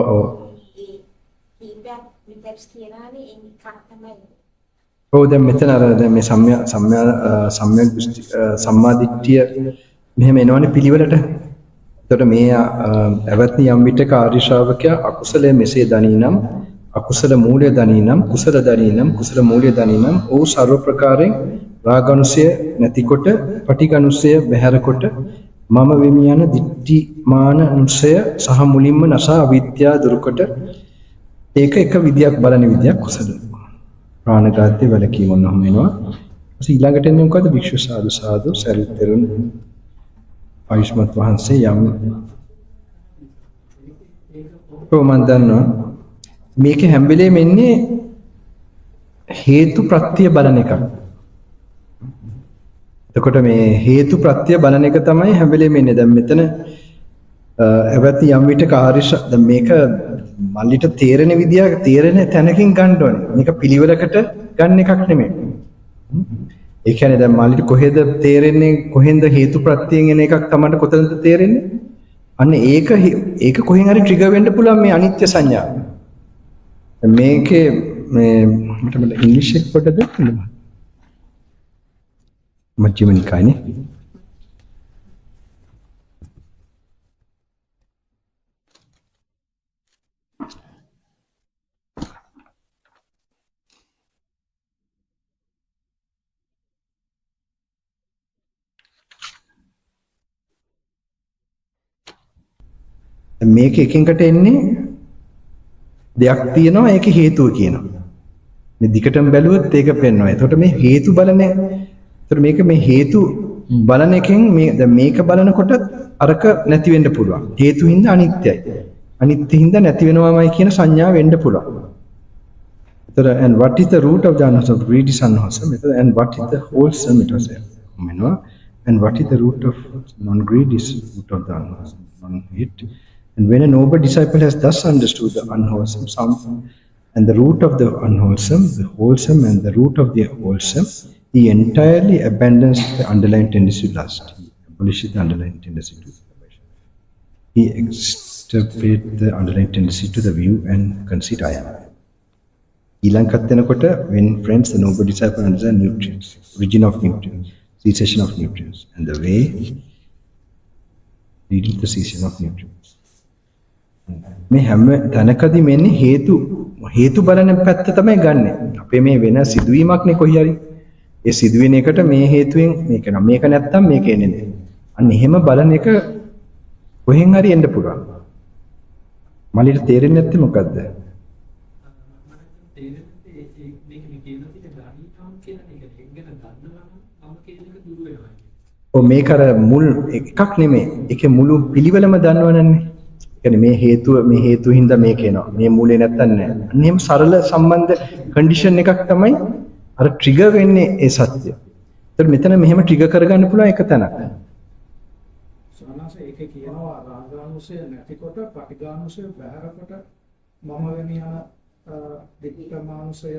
කීපයක් විතර කියනවානේ ඒ එකක් තමයි. ඔව් දැන් මෙතන අර දැන් මේ සම්මාදිට්ඨිය මෙහෙම එනවනේ පිළිවෙලට. එතකොට මේ අවත්නි යම් විටක ආර්ය ශ්‍රාවකයා අකුසලයේ මෙසේ දනී නම් අකුසල මූලය දනී නම් කුසල දනී නම් කුසල මූලය දනී නම් ਉਹ ਸਰව ප්‍රකාරයෙන් රාගානුසය නැතිකොට පටිඝානුසය බැහැරකොට මම වෙමි යන දිට්ඨිමානනුසය සහ මුලින්ම නසා අවිද්‍යාව දුරුකොට ඒක එක විදියක් බලන විදියක් කුසල ප්‍රාණඝාතයේ වැළකීම ඔන්නම වෙනවා. ඊළඟට එන්නේ මොකද්ද? භික්ෂු සාදු සාදු සරිතරුන් ආයුෂ්මත් වහන්සේ යම් මම දන්නවා මේකේ හැම වෙලේම එන්නේ හේතු ප්‍රත්‍ය බලන එකක්. එතකොට මේ හේතු ප්‍රත්‍ය බලන එක තමයි හැම වෙලේම එන්නේ. දැන් මෙතන අවත්‍ය යම් විට කාර්යශ දැන් මේක මල්ලිට තේරෙන විදිය තේරෙන තැනකින් ගන්න ඕනේ. මේක පිළිවෙලකට ගන්න එකක් නෙමෙයි. ඒ කියන්නේ දැන් මල්ලිට කොහෙද තේරෙන්නේ කොහෙන්ද හේතු ප්‍රත්‍යයෙන් එන එකක් තමයි කොතනද තේරෙන්නේ? අන්න ඒක කොහෙන් හරි ට්‍රිගර් වෙන්න පුළුවන් මේ අනිත්‍ය සංඥාව. මේකේ මේ මට ඉංග්‍රීසි එක පොඩ්ඩක් දෙන්න. මජ්ක්‍ධිම නිකායනේ. මේක එකකින්කට එන්නේ දෙයක් තියෙනවා ඒකේ හේතුව කියනවා. මේ දිගටම බැලුවොත් ඒක පෙන්වනවා. එතකොට මේ හේතු බලන එතකොට මේක මේ හේතු බලන එකෙන් මේ දැන් මේක බලනකොට අරක නැති වෙන්න පුළුවන්. හේතු හින්දා අනිත්‍යයි. අනිත්‍ය හින්දා නැති වෙනවාමයි කියන සංඥාව වෙන්න පුළුවන්. එතකොට and what is the root of the unwholesome? Greed is unwholesome. And what is the wholesome? It was and what is the root of non-greed is root of the unwholesome, non-hate. And when a noble disciple has thus understood the unwholesome and the root of the unwholesome, the wholesome and the root of the wholesome, he entirely abandons the underlying tendency to lust. He abolishes the underlying tendency to salvation. He extirpates the underlying tendency to the view and conceit I am. When friends, the noble disciple understands nutrients, origin of nutrients, cessation of nutrients, and the way leading to the cessation of nutrients. මේ හැම තැනකදී මෙන්නේ හේතු බලන පැත්ත තමයි ගන්නෙ. අපේ මේ වෙන සිදුවීමක්නේ කොහේ හරි. ඒ සිදුවෙන එකට මේ හේතුවෙන් මේක නම් මේක නැත්තම් මේක එන්නේ නැහැ. අන්න එහෙම බලන එක කොහෙන් හරි එන්න පුළුවන්. මලිට තේරෙන්නේ නැත්තේ මොකද්ද? ඔව් මේක අර මුල් එකක් නෙමෙයි. ඒකේ මුළු පිළිවෙලම දන්නවනන්නේ. මේ හේතු හින්දා මේක එනවා. මේ මූලේ නැත්තන් නෑ. අන්නේම සරල සම්බන්ධ කන්ඩිෂන් එකක් තමයි අර ට්‍රිගර් වෙන්නේ ඒ සත්‍ය. ඒත් මෙතන මෙහෙම ට්‍රිගර් කරගන්න පුළුවන් එක තැනක්. සනස ඒකේ කියනවා රාගානුසය නැතිකොට පටිඝානුසය බහැරකොට මම වෙමි යන දික්කමානුසය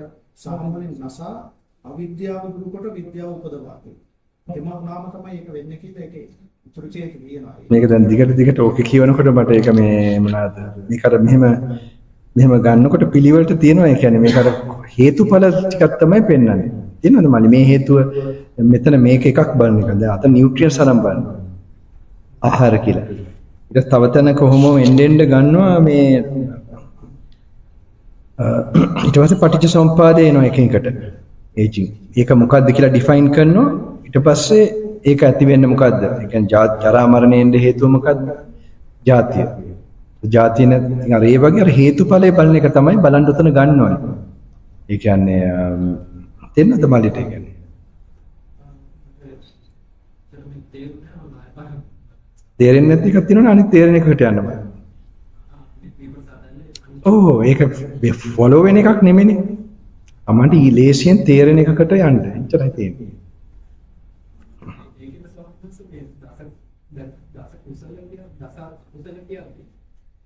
සාමවලින් නසා අවිද්‍යාව දුරුකොට විද්‍යාව උපදවනවා. එමම නාම තමයි ඒක වෙන්නේ කියලා ඒකේ උතුරුචේක කියනවා. මේක දැන් දිගට ඕක කියවනකොට මට ඒක මේ මොනවාද මේක අර මෙහෙම ගන්නකොට පිළිවෙලට තියෙනවා. ඒ කියන්නේ මේක අර හේතුඵල ටිකක් තමයි පෙන්වන්නේ. තියෙනවද මලි මේ හේතුව මෙතන මේක එකක් බලන එක. දැන් අත නියුට්‍රියන්ස් අරන් බලන්න. ආහාර කියලා. ඊට තව තැනක කොහොම එන්න ගන්නවා මේ ඊට පස්සේ පටිච්චසමුප්පාදේ එනවා එකින්කට ඒජින්. ඒක මොකද්ද කියලා ඩිෆයින් කරනවා. ඊට පස්සේ ඒක ඇති වෙන්නේ මොකද්ද? ඒ කියන්නේ ජරා මරණයෙන් හේතුව මොකද්ද? ජාතිය. ජාතිය නැත්නම් අර ඒ වගේ අර හේතුඵලයේ බලන එක තමයි බලන්න උතන ගන්න ඕනේ. ඒ කියන්නේ තේන්නද මල්ලිට ඒ කියන්නේ? තේරෙන්නේ නැති එකක් තියෙනවනේ අනිත් තේරෙන එකට යන්න බෑ. ඔව් ඒක ෆලෝ වෙන එකක් නෙමෙයිනේ. අමන්ට ඊලේසියෙන් තේරෙන එකකට යන්න. එච්චරයි තියෙන්නේ.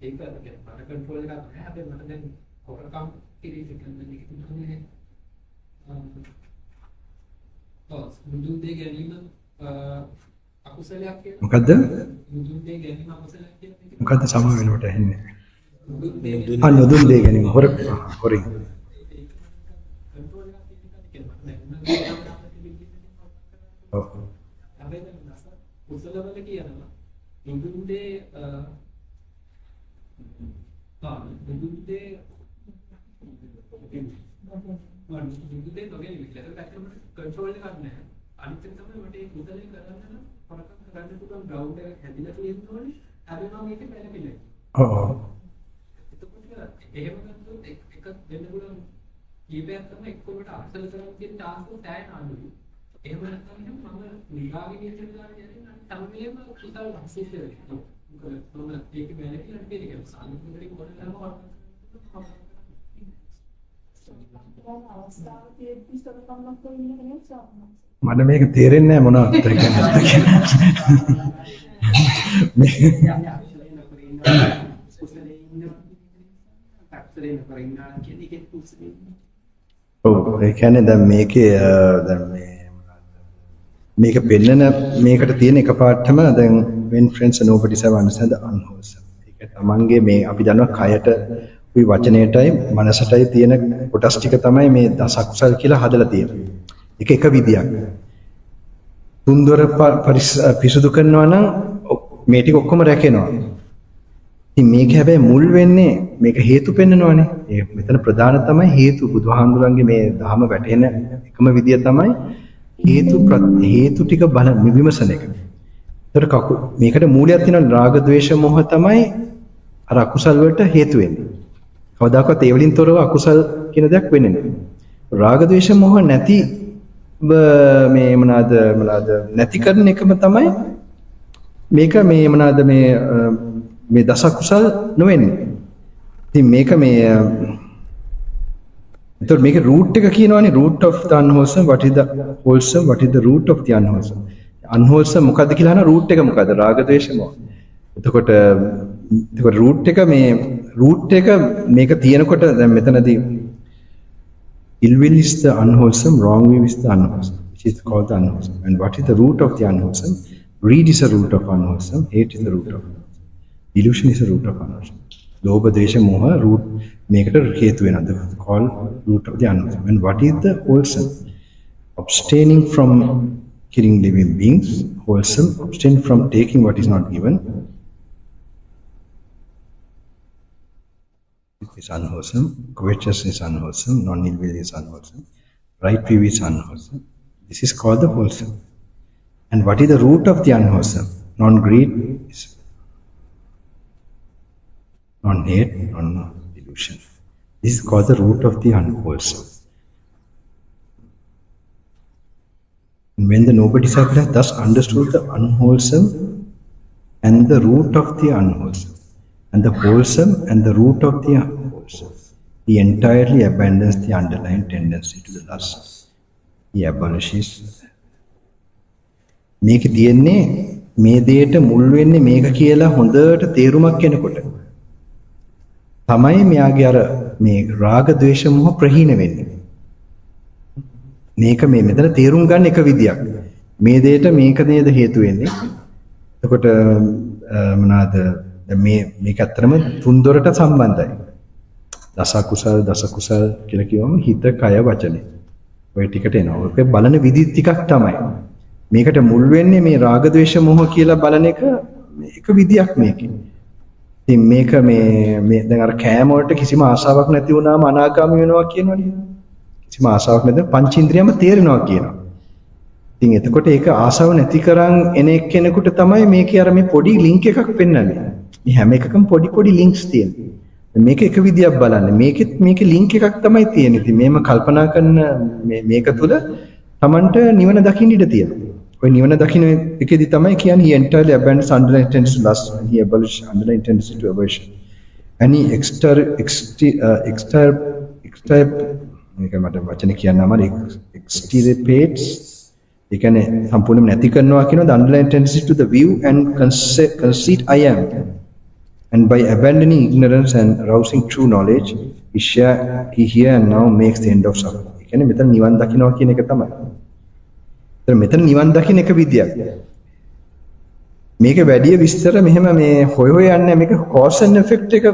ඒක කියන්නේ මට කන්ට්‍රෝල් එකක් නැහැ. හැබැයි මට දැන් හොරකම් කිරීම කියන්නේ කිව්වනේ. මුදුන් දෙක ගැනීම අකුසලයක් කියලා. මොකද්ද? මුදුන් දෙක ගැනීම අකුසලයක් කියලා. මොකද්ද සම වෙනකොට ඇහෙන්නේ? නොදුන් දෙය ගැනීම හොරින්. කන්ට්‍රෝල් එකක් කියන්නේ ඔව්. හැබැයි දැන් කුසලවල කියනවා මුදුන් දෙක कंट्रोल करना है අනිත් එක තමයි මට ඒ කුසලයේ කරන්න නම් හොරකම් කරන්න පුළුවන් ග්‍රවුන්ඩ් එක හැදිලා තියෙනෝනේ හැදෙනවා මේක පැලපිලයි. ඔව්. එතකොට එහෙම ගත්තොත් එක වෙන්න පුළුවන් කීපයක් තමයි එක්කමට අසල කරන් කියන ටාස්ක් එක තෑන අඩුයි. එහෙම නැත්නම් මම නිරාගේ විදිහට ගන්න යන්නේ සමමේම කුසල අසිද්ධ වෙනවා. මොකද ඒක පැලපිලට පිළිගන්න සානුකූලික කොටලම මට මේක තේරෙන්නේ නැහැ මොනවද ඔව් ඒ කියන්නේ දැන් මේකේ දැන් මේක පෙන්නන මේකට තියෙන එකපාරටම දැන් when friends and nobody have understand the unwholesome. ඒක තමන්ගේ මේ අපි දන්නවා කයට උයි වචනයටයි මනසටයි තියෙන කොටස් ටික තමයි මේ දසකුසල් කියලා හදලා තියෙන්නේ. ඒක එක විදියක්. තුන්දොර පිසුදු කරනවා නම් මේ ටික ඔක්කොම රැකෙනවා. ඉතින් මේක හැබැයි මුල් වෙන්නේ මේක හේතු පෙන්නනවානේ. ඒ මෙතන ප්‍රධාන තමයි හේතු බුදුහාමුදුරන්ගේ මේ ධහම වැටෙන එකම විදිය තමයි හේතු ටික බල විමසන එක. ඒතර මේකට මූලයක් තියෙනවා රාග ద్వේෂ මොහ තමයි අර අකුසල් වලට හේතු වෙන්නේ. කවදාකවත් ඒ වලින් තොරව අකුසල් කියන දෙයක් වෙන්නේ නැහැ. රාග ద్వේෂ මොහ නැති මේ මොනවාද නැති කරන එකම තමයි මේක මේ මොනවාද මේ දස කුසල් නොවෙන්නේ. ඉතින් මේක මේ එතකොට මේකේ root එක කියනවානේ root of the unwholesome, what is the wholesome, what is the root of the unwholesome. unwholesome මොකද්ද කියලා අහනවා root එක මොකද්ද? රාග ద్వේෂ මොහ. එතකොට root එක මේක තියෙනකොට දැන් මෙතනදී ill will is the unwholesome, wrong will is the unwholesome, which is called the unwholesome. And what is the root of the unwholesome? Greed is the root of unwholesome, hate is the root of delusion is the root of unwholesome. Lobha, Dvesha, Moha, root මේකට හේතු වෙනවා. Called root of the unwholesome. And what is the wholesome? Abstaining from killing living beings, wholesome, abstain from taking what is not given. Is unwholesome, covetousness is unwholesome, non-ill will is unwholesome, right view is unwholesome. This is called the wholesome. And what is the root of the unwholesome? Non-greed is non-hate, non-delusion. This is called the root of the unwholesome. And when the noble disciple has thus understood the unwholesome and the root of the unwholesome, and the wholesome and the root of the unwholesome, he entirely abandons the underlying tendency to the lust. He abolishes. මේක තියෙන්නේ මේ දෙයට මුල් වෙන්නේ මේක කියලා හොඳට තේරුමක් එනකොට තමයි මෙයාගේ අර මේ රාග ద్వේෂ මොහ ප්‍රහීන වෙන්නේ. මේක මේ මෙතන තේරුම් ගන්න එක විදියක්. මේ දෙයට මේක නේද හේතු වෙන්නේ. එතකොට මොනවාද මේක ඇත්තටම තුන්දොරට සම්බන්ධයි. දස කුසල් කියලා කිව්වම හිත, කය, වචනේ. ඔය ටිකට එනවා. ඔක බලන විදි ටිකක් තමයි. මේකට මුල් වෙන්නේ මේ රාග ద్వේෂ මොහ කියලා බලන එක එක විදියක් මේකේ. ඉතින් මේක මේ දැන් අර කෑම වලට කිසිම ආසාවක් නැති වුණාම අනාගාමී වෙනවා කියනවනේ. කිසිම ආසාවක් නැත්නම් පංචේන්ද්‍රියම තේරෙනවා කියනවා. ඉතින් එතකොට ඒක ආසාව නැති කරන් එන එක්කෙනෙකුට තමයි මේකේ අර මේ පොඩි ලින්ක් එකක් පෙන්වන්නේ. මේ හැම එකකම පොඩි ලින්ක්ස් තියෙනවා. මේක එක විදියක් බලන්න. මේකේ ලින්ක් එකක් තමයි තියෙන්නේ. ඉතින් මේම කල්පනා කරන මේක තුල Tamanට නිවන දකින්න ඉඩ තියෙනවා. ඔය නිවන දකින්න එකේදී තමයි කියන්නේ he entirely abandons underlying tendency to lust and he abolishes underlying tendency to aversion. And he මේක මට වචන කියන්න අමාරු extirpates ඒ කියන්නේ සම්පූර්ණයෙන්ම නැති කරනවා කියනවා the underlying tendency to the view and conceit I am. And by abandoning ignorance and arousing true knowledge, he here and now makes the end of suffering. ඒ කියන්නේ මෙතන නිවන් දකින්නවා කියන එක තමයි. ඒතර මෙතන නිවන් දකින්න එක විදියක්. මේක වැඩි විස්තර මෙහෙම මේ හොය යන්නේ මේක cause and effect එක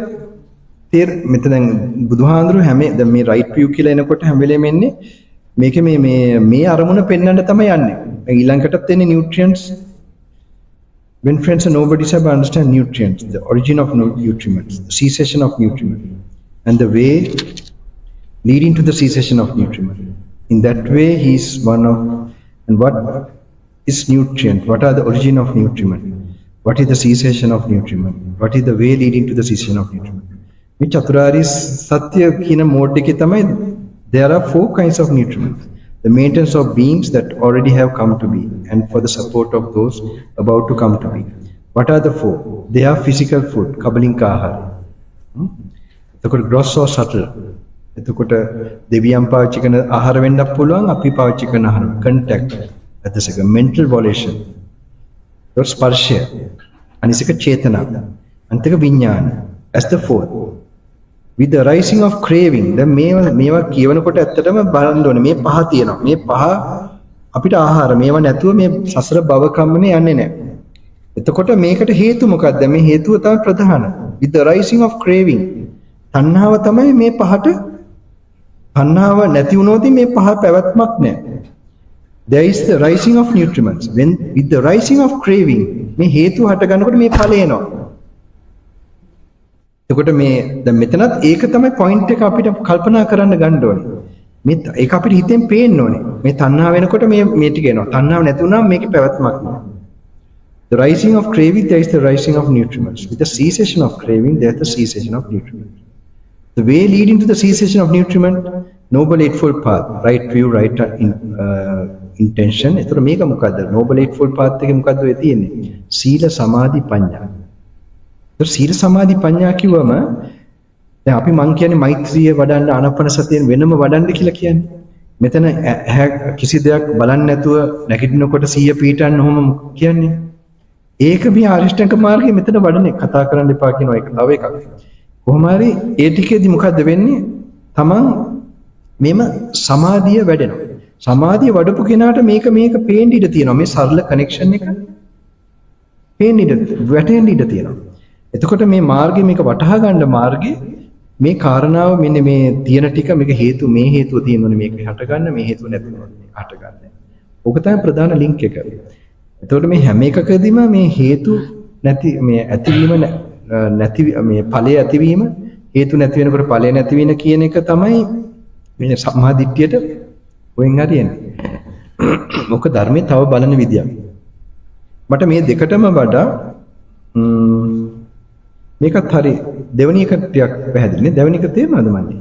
මෙතන දැන් බුදුහාඳුරු දැන් මේ right view කියලා එනකොට හැම වෙලේම එන්නේ මේක මේ අරමුණ පෙන්වන්න තමයි යන්නේ. ඊළඟටත් එන්නේ nutrients. When friends and nobodies have understand nutrients, the origin of nutriments, the cessation of nutriment, and the way leading to the cessation of nutriment. In that way, he is one of, and what is nutrient? What are the origin of nutriment? What is the cessation of nutriment? What is the way leading to the cessation of nutriment? Which Chaturari Satya kina mode ke tamai, there are 4 kinds of nutriments. The maintenance of beings that already have come to be and for the support of those about to come to be. What are the 4? They are physical food, kabalinka ahara. එතකොට gross or subtle. එතකොට දෙවියන් පාවිච්චි කරන ආහාර වෙන්නත් පුළුවන් අපි පාවිච්චි කරන ආහාර. Contact. එතසක mental volition. ඒත් ස්පර්ශය. අනිසක චේතනා. අන්තික විඥාන. As the 4. With the rising of craving, දැන් මේවා කියවනකොට ඇත්තටම බලන්න ඕනේ මේ පහ තියෙනවා. මේ පහ අපිට ආහාර මේවා නැතුව මේ සසර භව කම්මනේ යන්නේ නැහැ. එතකොට මේකට හේතු මොකක්ද? මේ හේතුව තමයි ප්‍රධාන. With the rising of craving, තණ්හාව තමයි මේ පහට තණ්හාව නැති වුණොත් මේ පහ පැවැත්මක් නැහැ. There is the rising of nutriments. When with the rising of craving, මේ හේතුව හට ගන්නකොට මේ ඵලය එනවා. එතකොට මේ දැන් මෙතනත් ඒක තමයි පොයින්ට් එක අපිට කල්පනා කරන්න ගන්න ඕනේ. මේ ඒක අපිට හිතෙන් පේන්න ඕනේ. මේ තණ්හාව වෙනකොට මේ ටික එනවා. තණ්හාව නැති වුණාම මේකේ පැවැත්මක් නෑ. The rising of craving, there is the rising of nutriments. With the cessation of craving, there is the cessation of nutriments. The way leading to the cessation of nutriment, noble eightfold path, right view, right intention. එතකොට මේක මොකද්ද? noble eightfold path එකේ මොකද්ද වෙ තියෙන්නේ? සීල සමාධි ප්‍රඥා. සීල සමාධි ප්‍රඥා කිව්වම දැන් අපි මං කියන්නේ මෛත්‍රිය වඩන්න ආනාපාන සතියෙන් වෙනම වඩන්න කියලා කියන්නේ. මෙතන කිසි දෙයක් බලන්නේ නැතුව නැගිටිනකොට සිහිය පීටන්න ඔහොම කියන්නේ. ඒක මේ ආරියෂ්ඨංග මාර්ගයේ මෙතන වඩන්නේ කතා කරන්න එපා කියන එක තව එකක්. කොහොම හරි ඒ ටිකේදී මොකද්ද වෙන්නේ? Taman මෙම සමාධිය වැඩෙනවා. සමාධිය වඩපු කෙනාට මේක පේන්න ඉඩ තියෙනවා. මේ සරල කනෙක්ෂන් එක පේන්න ඉඩ වැටෙන්න ඉඩ තියෙනවා. එතකොට මේ මාර්ගය මේක වටහා ගන්න මාර්ගය මේ කාරණාව මෙන්න මේ තියෙන ටික මේක හේතු මේ හේතුව තියෙනවනේ මේක හට ගන්න මේ හේතුව නැතුනොත් මේක හට ගන්න. ඕක තමයි ප්‍රධාන ලින්ක් එක. එතකොට මේ හැම එකකදීම මේ හේතු නැති මේ ඇතිවීම නැති මේ ඵලය ඇතිවීම හේතු නැති වෙනකොට ඵලය නැති වෙන කියන එක තමයි මේ සම්මාදිට්ඨියට වෙන් හරියන්නේ. මොක ධර්මයේ තව බලන විදියක්. මට මේ දෙකටම වඩා මේකත් හරි දෙවෙනි එක ටිකක් පැහැදිලි නේ දෙවෙනි එක තේරෙනවද මන්නේ?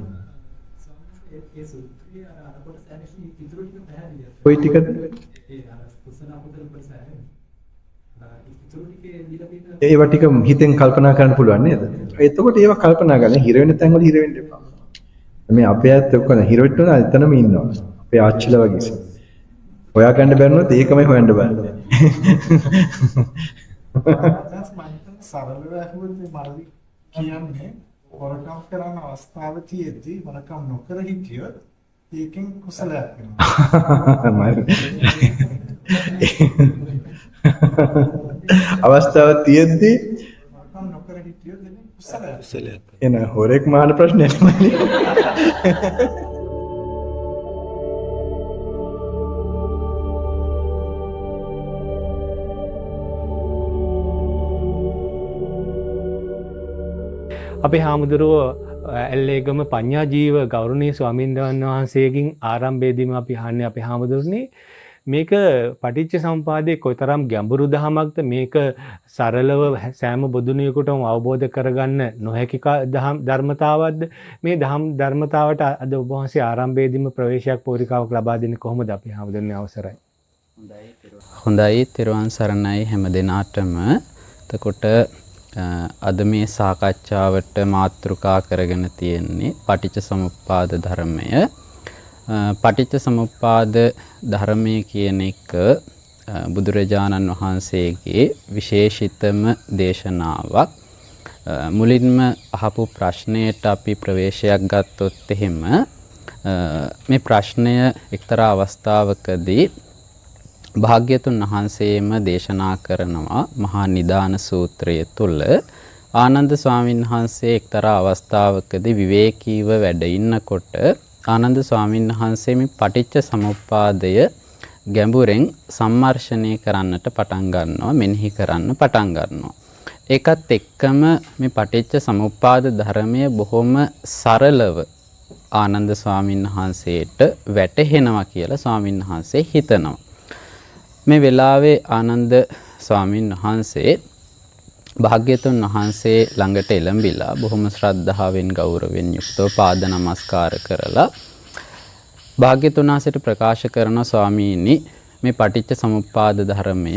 ඒ සූත්‍රය අර කොටස ඇනිෂි ඉතුරු ටික පැහැදිලිද? කොයි ටිකද? ඒ අර කුසල අපතල කොටස ඉතුරු ටිකේ දීලා තියෙන ඒවා ටික හිතෙන් කල්පනා කරන්න පුළුවන් නේද? එතකොට ඒවා කල්පනා කරලා හිර වෙන තැන් වල හිර වෙන්න එපා. මේ අපේ ඇත්ත ඔක්කොම හිර වෙන්න එතනම ඉන්නවා. අපේ ආච්චිලා වගේ. හොයාගන්න බැරිනොත් ඒකමයි හොයන්න බෑ. සරලව ඇහුවොත් මේ මල්ලි කියන්නේ හොරකම් කරන අවස්ථාව තියෙද්දී වරකම් නොකර හිටියොත් ඒකෙන් කුසලයක් වෙනවා. අවස්ථාව තියෙද්දී වරකම් නොකර හිටියොත් ඒකෙන් කුසලයක්. එන හොරෙක් මාන ප්‍රශ්නයක් නෙමෙයි. අපේ හාමුදුරුවෝ ඇල්ලේගම පඤ්ඤාජීව ගෞරවනීය ස්වාමීන් වහන්සේගෙන් ආරම්භයේදීම අපි අහන්නේ අපේ හාමුදුරනේ මේක පටිච්ච සමුපාදයේ කොතරම් ගැඹුරු දහමක්ද මේක සරලව සෑම බොදුනියෙකුටම අවබෝධ කරගන්න නොහැකි ධර්මතාවක්ද මේ ධර්මතාවට අද ඔබ වහන්සේ ආරම්භයේදීම ප්‍රවේශයක් පෝරිකාවක් ලබා දෙන්නේ කොහොමද අපි හාමුදුරනේ අවසරයි. හොඳයි තෙරුවන් සරණයි හැම දිනාටම. එතකොට අද මේ සාකච්ඡාවට මාතෘකා කරගෙන තියෙන්නේ පටිච්ච සමුප්පාද ධර්මය. පටිච්ච සමුප්පාද ධර්මය කියන එක බුදුරජාණන් වහන්සේගේ විශේෂිතම දේශනාවක්. මුලින්ම අහපු ප්‍රශ්නයට අපි ප්‍රවේශයක් ගත්තොත් එහෙම මේ ප්‍රශ්නය එක්තරා අවස්ථාවකදී භාග්‍යතුන් වහන්සේම දේශනා කරනවා මහා නිදාන සූත්‍රය තුල ආනන්ද ස්වාමීන් වහන්සේ එක්තරා අවස්ථාවකදී විවේකීව වැඩ ඉන්නකොට ආනන්ද ස්වාමීන් වහන්සේ මේ පටිච්ච සමුප්පාදය ගැඹුරෙන් සම්මර්ෂණය කරන්නට පටන් ගන්නවා මෙනෙහි කරන්න පටන් ගන්නවා. ඒකත් එක්කම මේ පටිච්ච සමුප්පාද ධර්මය බොහොම සරලව ආනන්ද ස්වාමීන් වහන්සේට වැටහෙනවා කියලා ස්වාමීන් වහන්සේ හිතනවා. මේ වෙලාවේ ආනන්ද ස්වාමීන් වහන්සේ භාග්‍යතුන් වහන්සේ ළඟට එළඹිලා බොහොම ශ්‍රද්ධාවෙන් ගෞරවයෙන් යුක්තව පාද නමස්කාර කරලා භාග්‍යතුන් වහන්සේට ප්‍රකාශ කරන ස්වාමීනි මේ පටිච්ච සමුප්පාද ධර්මය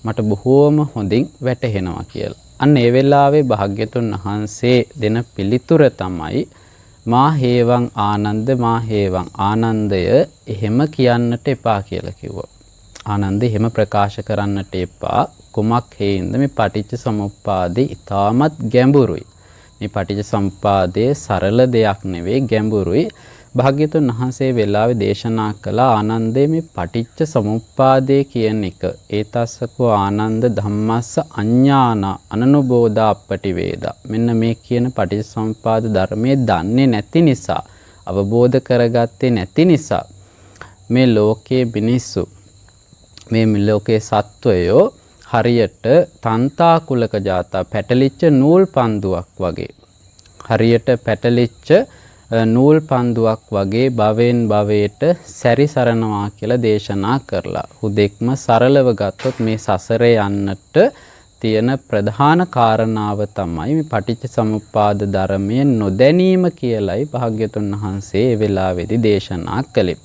මට බොහෝම හොඳින් වැටහෙනවා කියලා. අන්න ඒ වෙලාවේ භාග්‍යතුන් වහන්සේ දෙන පිළිතුර තමයි මා හේවං ආනන්ද මා හේවං ආනන්දය එහෙම කියන්නට එපා කියලා කිව්වා. ආනන්ද එහෙම ප්‍රකාශ කරන්නට එපා. කුමක් හේින්ද මේ පටිච්ච සමුප්පාදේ ඊටමත් ගැඹුරුයි. මේ පටිච්ච සමුප්පාදයේ සරල දෙයක් නෙවෙයි ගැඹුරුයි. භාග්‍යතුන් වහන්සේ වෙලාවේ දේශනා කළ ආනන්දේ මේ පටිච්ච සමුප්පාදේ කියන එක ඒතස්සකෝ ආනන්ද ධම්මස්ස අඤ්ඤාන අනනුබෝධා අපටිවේදා. මෙන්න මේ කියන පටිච්ච සමුප්පාද ධර්මයේ දන්නේ නැති නිසා අවබෝධ කරගත්තේ නැති නිසා මේ ලෝකයේ මිනිස්සු මේ ලෝකයේ සත්වයෝ හරියට තන්තා කුලක ජාතා පැටලිච්ච නූල් පන්දුවක් වගේ හරියට පැටලිච්ච නූල් පන්දුවක් වගේ භවෙන් භවයට සැරිසරනවා කියලා දේශනා කරලා හුදෙක්ම සරලව ගත්තොත් මේ සසරේ යන්නට තියෙන ප්‍රධාන කාරණාව තමයි මේ පටිච්ච සමුප්පාද ධර්මයේ නොදැනීම කියලයි භාග්‍යතුන් වහන්සේ ඒ වෙලාවේදී දේශනා කළේ.